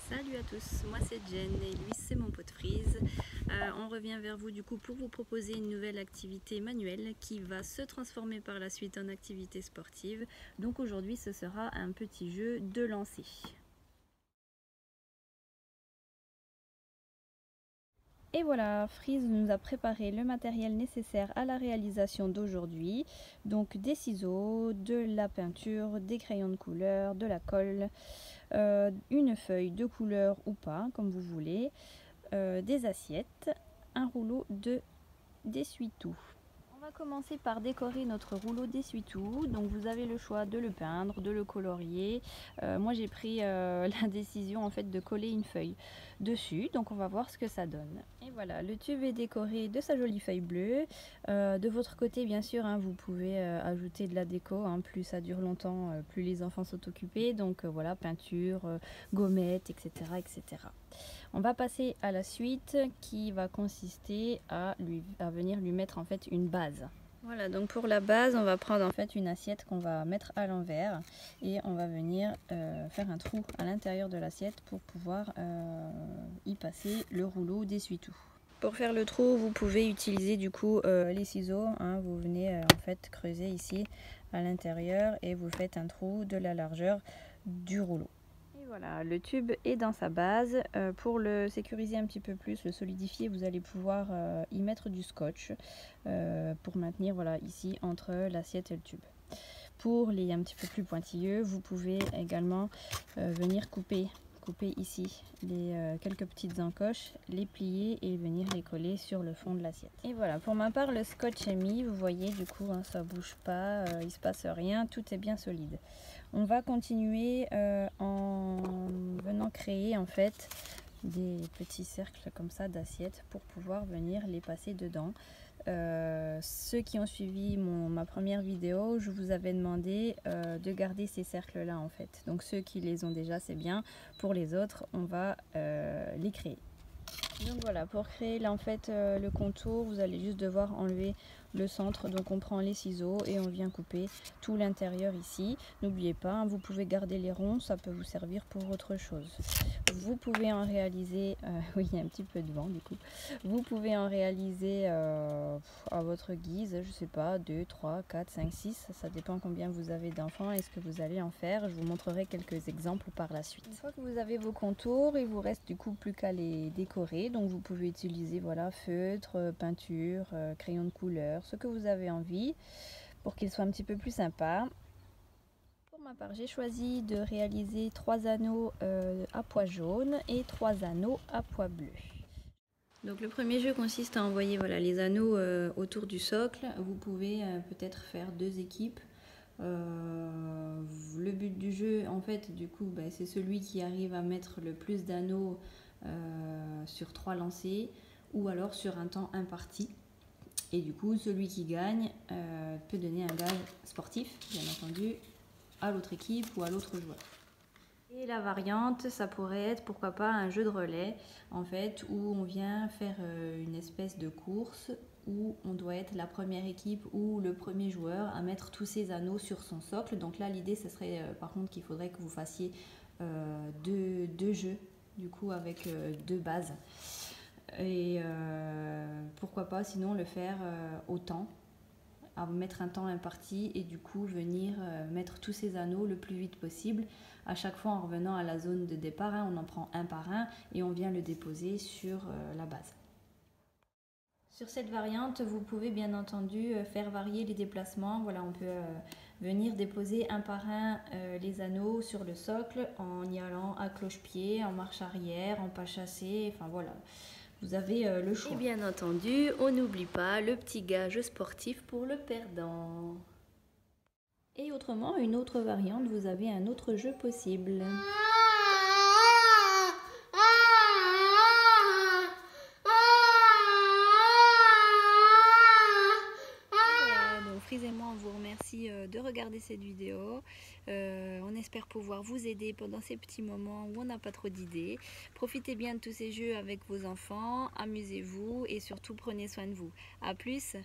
Salut à tous, moi c'est Jen et lui c'est mon pote Freeze. On revient vers vous du coup pour vous proposer une nouvelle activité manuelle qui va se transformer par la suite en activité sportive. Donc aujourd'hui ce sera un petit jeu de lancer. Et voilà, Freeze nous a préparé le matériel nécessaire à la réalisation d'aujourd'hui. Donc des ciseaux, de la peinture, des crayons de couleur, de la colle, une feuille de couleur ou pas, comme vous voulez, des assiettes, un rouleau d'essuie-tout. On va commencer par décorer notre rouleau d'essuie-tout. Donc vous avez le choix de le peindre, de le colorier. Moi j'ai pris la décision en fait de coller une feuille dessus. Donc on va voir ce que ça donne. Et voilà, le tube est décoré de sa jolie feuille bleue. De votre côté bien sûr, hein, vous pouvez ajouter de la déco. Hein, plus ça dure longtemps, plus les enfants sont occupés. Donc voilà, peinture, gommettes, etc., etc. On va passer à la suite qui va consister à venir lui mettre en fait une base. Voilà, donc pour la base, on va prendre en fait une assiette qu'on va mettre à l'envers et on va venir faire un trou à l'intérieur de l'assiette pour pouvoir y passer le rouleau d'essuie-tout. Pour faire le trou, vous pouvez utiliser du coup les ciseaux. Hein, vous venez en fait creuser ici à l'intérieur et vous faites un trou de la largeur du rouleau. Voilà, le tube est dans sa base. Pour le sécuriser un petit peu plus, le solidifier, vous allez pouvoir y mettre du scotch pour maintenir voilà, ici entre l'assiette et le tube. Pour les un petit peu plus pointilleux, vous pouvez également venir couper ici quelques petites encoches, les plier et venir les coller sur le fond de l'assiette. Et voilà, pour ma part, le scotch est mis, vous voyez du coup hein, ça bouge pas, il se passe rien, tout est bien solide. On va continuer en venant créer en fait des petits cercles comme ça d'assiettes pour pouvoir venir les passer dedans. Ceux qui ont suivi ma première vidéo, je vous avais demandé de garder ces cercles là en fait. Donc ceux qui les ont déjà c'est bien, pour les autres on va les créer. Donc voilà, pour créer là en fait le contour, vous allez juste devoir enlever le centre. Donc on prend les ciseaux et on vient couper tout l'intérieur ici. N'oubliez pas, hein, vous pouvez garder les ronds, ça peut vous servir pour autre chose. Vous pouvez en réaliser, oui il y a un petit peu de vent du coup, vous pouvez en réaliser à votre guise, je sais pas, 2, 3, 4, 5, 6, ça dépend combien vous avez d'enfants et ce que vous allez en faire. Je vous montrerai quelques exemples par la suite. Une fois que vous avez vos contours, il vous reste du coup plus qu'à les décorer. Donc vous pouvez utiliser voilà, feutre, peinture, crayon de couleur, ce que vous avez envie pour qu'il soit un petit peu plus sympa. Pour ma part, j'ai choisi de réaliser 3 anneaux à pois jaune et 3 anneaux à pois bleu. Donc le premier jeu consiste à envoyer voilà, les anneaux autour du socle. Vous pouvez peut-être faire 2 équipes. Le but du jeu en fait du coup c'est celui qui arrive à mettre le plus d'anneaux sur 3 lancers ou alors sur un temps imparti. Et du coup celui qui gagne peut donner un gage sportif bien entendu à l'autre équipe ou à l'autre joueur. Et la variante, ça pourrait être pourquoi pas un jeu de relais en fait où on vient faire une espèce de course où on doit être la première équipe ou le premier joueur à mettre tous ses anneaux sur son socle. Donc là l'idée ce serait par contre qu'il faudrait que vous fassiez deux jeux du coup avec 2 bases. Et pourquoi pas sinon le faire au temps, à mettre un temps imparti et du coup venir mettre tous ces anneaux le plus vite possible. À chaque fois en revenant à la zone de départ, hein, on en prend un par un et on vient le déposer sur la base. Sur cette variante, vous pouvez bien entendu faire varier les déplacements. Voilà, on peut venir déposer un par un les anneaux sur le socle en y allant à cloche-pied, en marche arrière, en pas chassé, enfin voilà. Vous avez le choix. Et bien entendu, on n'oublie pas le petit gage sportif pour le perdant. Et autrement, une autre variante, vous avez un autre jeu possible. Freeze et moi on vous remercie de regarder cette vidéo. On espère pouvoir vous aider pendant ces petits moments où on n'a pas trop d'idées. Profitez bien de tous ces jeux avec vos enfants, amusez-vous et surtout prenez soin de vous. A plus!